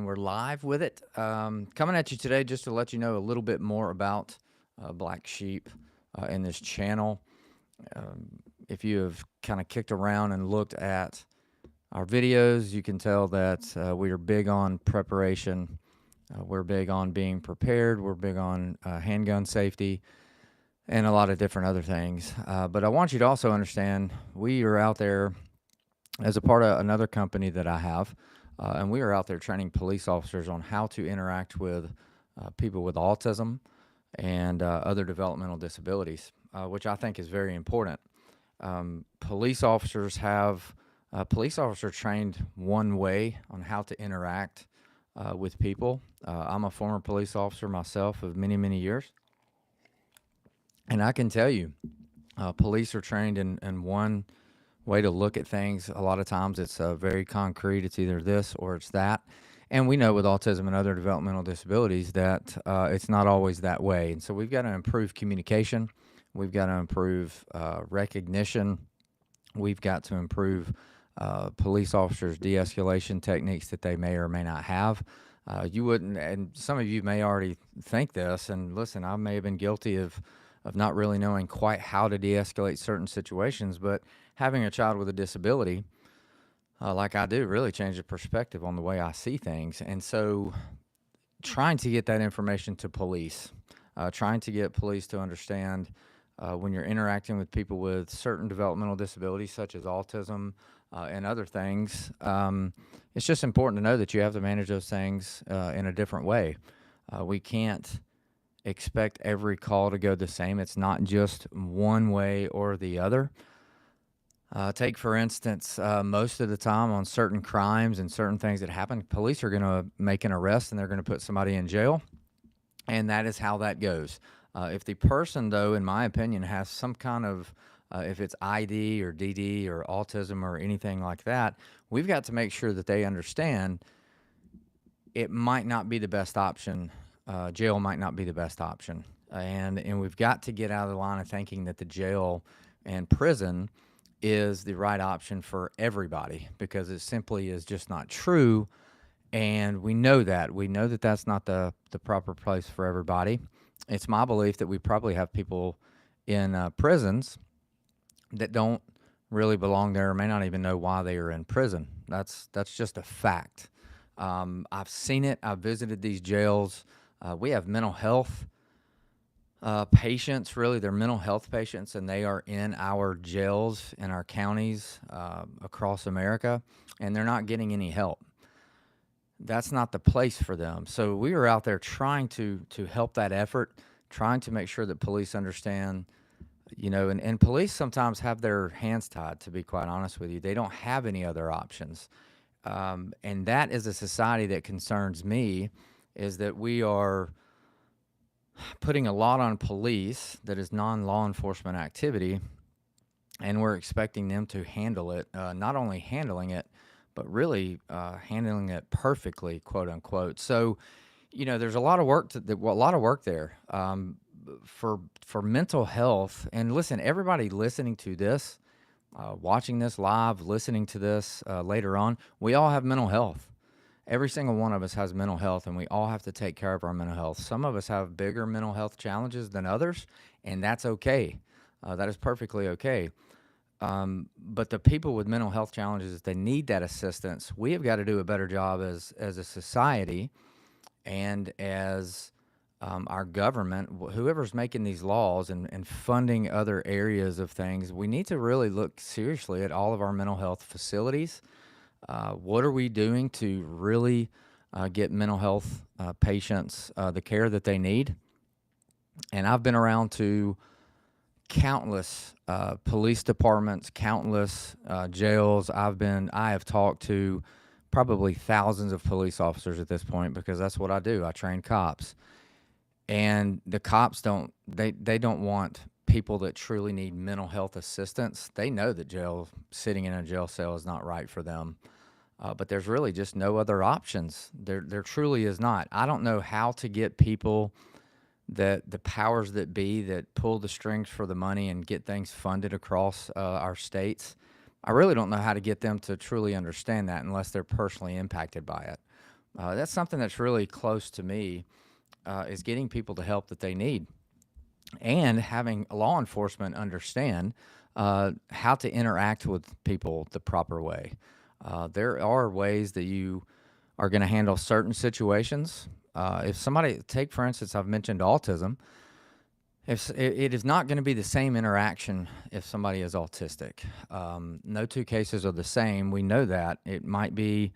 we're live with it. Coming at you today just to let you know a little bit more about Black Sheep in this channel. If you have kind of kicked around and looked at our videos, you can tell that we are big on preparation. We're big on being prepared. We're big on handgun safety and a lot of different other things. But I want you to also understand we are out there as a part of another company that I have. And we are out there training police officers on how to interact with people with autism and other developmental disabilities, which I think is very important. Police officers trained one way on how to interact with people. I'm a former police officer myself of many, many years. And I can tell you, police are trained in one way to look at things. A lot of times it's very concrete. It's either this or it's that. And we know with autism and other developmental disabilities that it's not always that way. And so we've got to improve communication. We've got to improve recognition. We've got to improve police officers' de-escalation techniques that they may or may not have. You wouldn't, and some of you may already think this, and listen, I may have been guilty of not really knowing quite how to de-escalate certain situations, but having a child with a disability, like I do, really changed the perspective on the way I see things. And so trying to get that information to police, trying to get police to understand when you're interacting with people with certain developmental disabilities, such as autism and other things, it's just important to know that you have to manage those things in a different way. We can't expect every call to go the same. It's not just one way or the other. Take, for instance, most of the time on certain crimes and certain things that happen, police are going to make an arrest and they're going to put somebody in jail, and that is how that goes. If the person, though, in my opinion, has some kind of, if it's ID or DD or autism or anything like that, we've got to make sure that they understand it might not be the best option. Jail might not be the best option. And we've got to get out of the line of thinking that the jail and prison is the right option for everybody, because it simply is just not true. And we know that. We know that that's not the proper place for everybody. It's my belief that we probably have people in prisons that don't really belong there or may not even know why they are in prison. That's just a fact. I've seen it. I've visited these jails. We have mental health patients, really, they're mental health patients, and they are in our jails in our counties across America, and they're not getting any help. That's not the place for them. So we are out there trying to help that effort, trying to make sure that police understand, and police sometimes have their hands tied, to be quite honest with you. They don't have any other options. And that is a society that concerns me, is that we are putting a lot on police that is non-law enforcement activity, and we're expecting them to handle it, not only handling it, but really handling it perfectly, quote unquote. So, there's a lot of work there for mental health. And listen, everybody listening to this, watching this live, listening to this later on, we all have mental health. Every single one of us has mental health, and we all have to take care of our mental health. Some of us have bigger mental health challenges than others, and that's okay. That is perfectly okay. But the people with mental health challenges, if they need that assistance, we have got to do a better job as a society and as our government, whoever's making these laws and funding other areas of things. We need to really look seriously at all of our mental health facilities. What are we doing to really get mental health patients the care that they need? And I've been around to countless police departments, countless jails. I have talked to probably thousands of police officers at this point, because that's what I do. I train cops. And the cops don't want people that truly need mental health assistance. They know that sitting in a jail cell is not right for them. But there's really just no other options. There truly is not. I don't know how to get people, that the powers that be that pull the strings for the money and get things funded across our states. I really don't know how to get them to truly understand that unless they're personally impacted by it. That's something that's really close to me, is getting people the help that they need and having law enforcement understand how to interact with people the proper way. There are ways that you are going to handle certain situations. If somebody, take for instance, I've mentioned autism. If it is not going to be the same interaction if somebody is autistic. No two cases are the same. We know that. It might be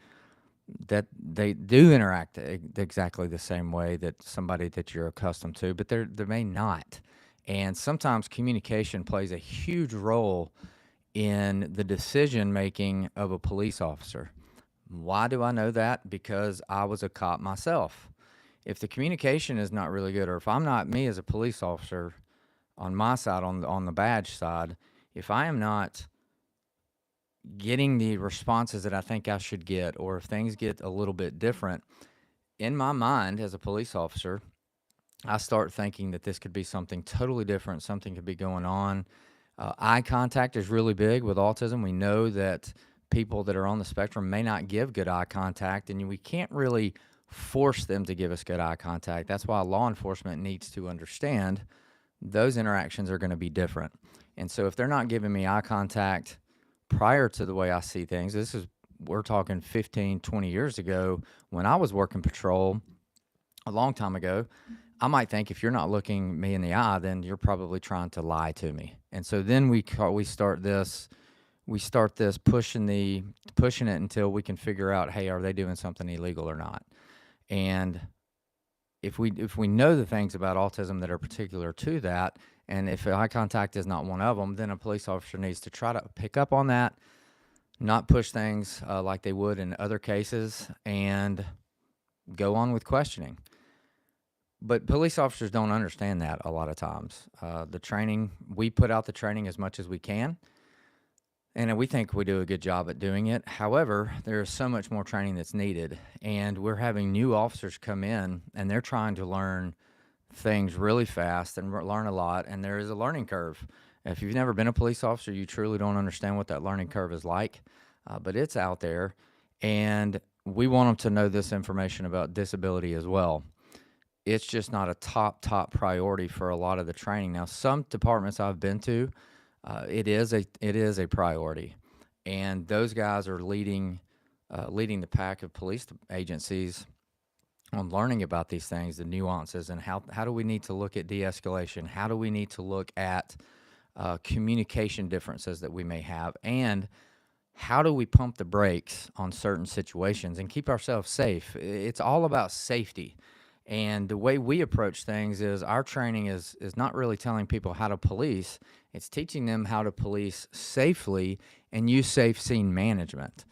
that they do interact exactly the same way that somebody that you're accustomed to, but they may not. And sometimes communication plays a huge role in the decision making of a police officer. Why do I know that? Because I was a cop myself. If the communication is not really good, or if I'm not, me as a police officer on my side, on the badge side, if I am not getting the responses that I think I should get, or if things get a little bit different, in my mind as a police officer, I start thinking that this could be something totally different, something could be going on. Eye contact is really big with autism. We know that people that are on the spectrum may not give good eye contact, and we can't really force them to give us good eye contact. That's why law enforcement needs to understand those interactions are going to be different. And so if they're not giving me eye contact prior to the way I see things, we're talking 15, 20 years ago when I was working patrol a long time ago, I might think if you're not looking me in the eye, then you're probably trying to lie to me. And so then we start this pushing it until we can figure out, hey, are they doing something illegal or not? And if we know the things about autism that are particular to that, and if eye contact is not one of them, then a police officer needs to try to pick up on that, not push things like they would in other cases, and go on with questioning. But police officers don't understand that a lot of times. The training, we put out the training as much as we can, and we think we do a good job at doing it. However, there is so much more training that's needed, and we're having new officers come in, and they're trying to learn things really fast and learn a lot, and there is a learning curve. If you've never been a police officer, you truly don't understand what that learning curve is like, but it's out there, and we want them to know this information about disability as well. It's just not a top priority for a lot of the training. Now, some departments I've been to, it is a priority, and those guys are leading the pack of police agencies on learning about these things, the nuances, and how do we need to look at de-escalation? How do we need to look at communication differences that we may have, and how do we pump the brakes on certain situations and keep ourselves safe? It's all about safety. And the way we approach things is our training is not really telling people how to police. It's teaching them how to police safely and use safe scene management.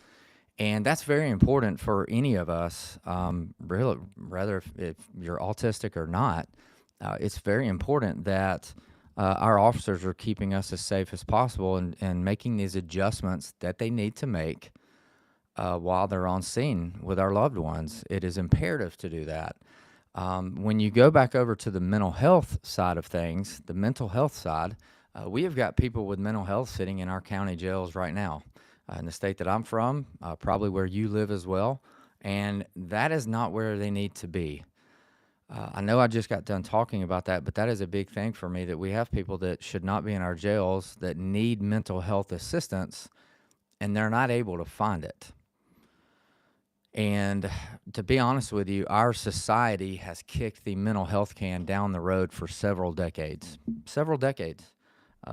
And that's very important for any of us, really, rather if you're autistic or not. It's very important that our officers are keeping us as safe as possible and making these adjustments that they need to make while they're on scene with our loved ones. It is imperative to do that. When you go back over to the mental health side of things, the mental health side, we have got people with mental health sitting in our county jails right now. In the state that I'm from, probably where you live as well, and that is not where they need to be. I know I just got done talking about that, but that is a big thing for me, that we have people that should not be in our jails that need mental health assistance, and they're not able to find it. And to be honest with you, our society has kicked the mental health can down the road for several decades.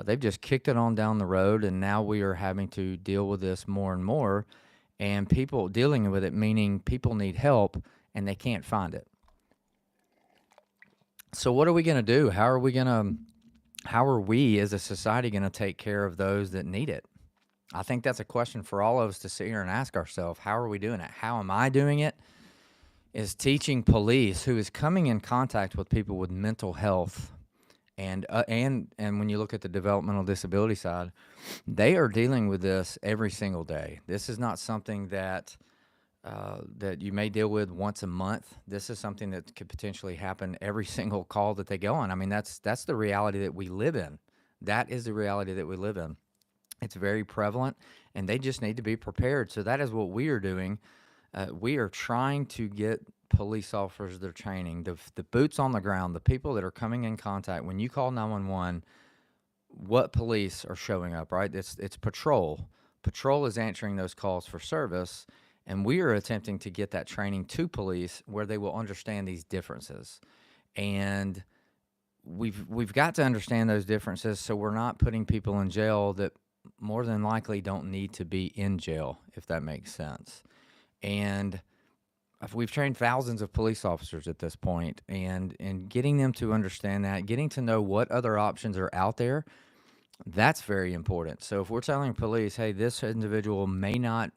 They've just kicked it on down the road, and now we are having to deal with this more and more. And people dealing with it, meaning people need help and they can't find it. So what are we going to do? How are we as a society going to take care of those that need it? I think that's a question for all of us to sit here and ask ourselves. How are we doing it? How am I doing it? Is teaching police who is coming in contact with people with mental health, and when you look at the developmental disability side, they are dealing with this every single day. This is not something that you may deal with once a month. This is something that could potentially happen every single call that they go on. I mean, that's the reality that we live in. That is the reality that we live in. It's very prevalent, and they just need to be prepared. So that is what we are doing We are trying to get police officers their training, the boots on the ground, the people that are coming in contact. When you call 911, what police are showing up, right? It's patrol. Patrol is answering those calls for service, and we are attempting to get that training to police where they will understand these differences. And we've got to understand those differences so we're not putting people in jail that more than likely don't need to be in jail, if that makes sense. And we've trained thousands of police officers at this point, and getting them to understand that, getting to know what other options are out there, that's very important. So if we're telling police, hey, this individual may not,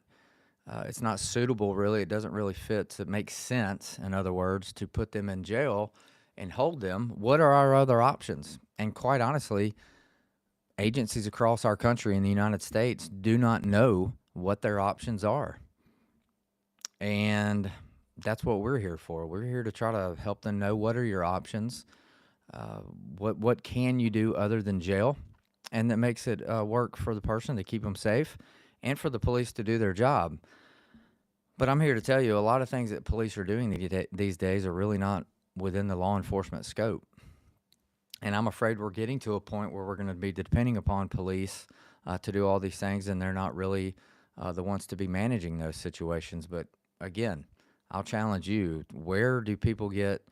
it's not suitable really, it doesn't really fit to make sense, in other words, to put them in jail and hold them, what are our other options? And quite honestly, agencies across our country in the United States do not know what their options are. And that's what we're here for. We're here to try to help them know what are your options, what can you do other than jail, and that makes it work for the person to keep them safe and for the police to do their job. But I'm here to tell you a lot of things that police are doing these days are really not within the law enforcement scope. And I'm afraid we're getting to a point where we're going to be depending upon police to do all these things, and they're not really the ones to be managing those situations. But again, I'll challenge you. Where do people get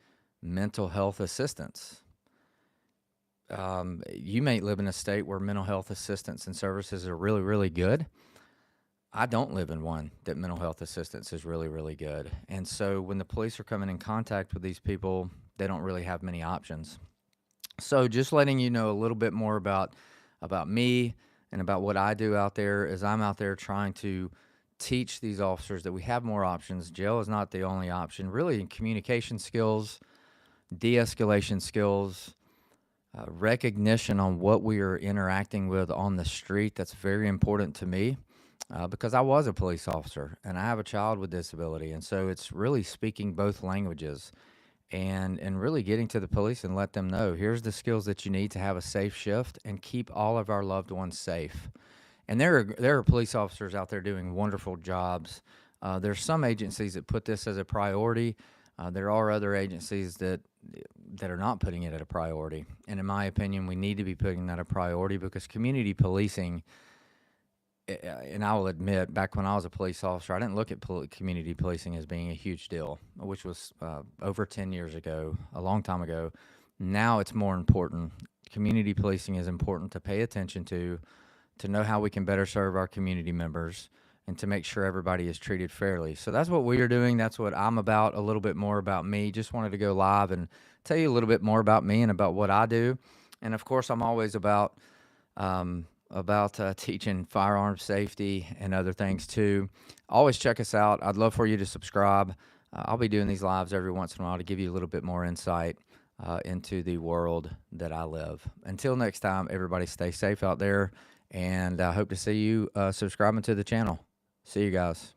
mental health assistance? You may live in a state where mental health assistance and services are really, really good. I don't live in one that mental health assistance is really, really good. And so when the police are coming in contact with these people, they don't really have many options. So just letting you know a little bit more about me and about what I do out there is I'm out there trying to teach these officers that we have more options. Jail is not the only option. Really, communication skills, de-escalation skills, recognition on what we are interacting with on the street. That's very important to me because I was a police officer and I have a child with disability. And so it's really speaking both languages and really getting to the police and let them know, here's the skills that you need to have a safe shift and keep all of our loved ones safe. And there are police officers out there doing wonderful jobs. There's some agencies that put this as a priority. There are other agencies that are not putting it at a priority. And in my opinion, we need to be putting that a priority because community policing, and I will admit, back when I was a police officer, I didn't look at community policing as being a huge deal, which was over 10 years ago, a long time ago. Now it's more important. Community policing is important to pay attention to know how we can better serve our community members, and to make sure everybody is treated fairly. So that's what we are doing. That's what I'm about, a little bit more about me. Just wanted to go live and tell you a little bit more about me and about what I do. And of course, I'm always about teaching firearms safety and other things too. Always check us out. I'd love for you to subscribe. I'll be doing these lives every once in a while to give you a little bit more insight into the world that I live. Until next time, everybody stay safe out there, and I hope to see you subscribing to the channel. See you guys.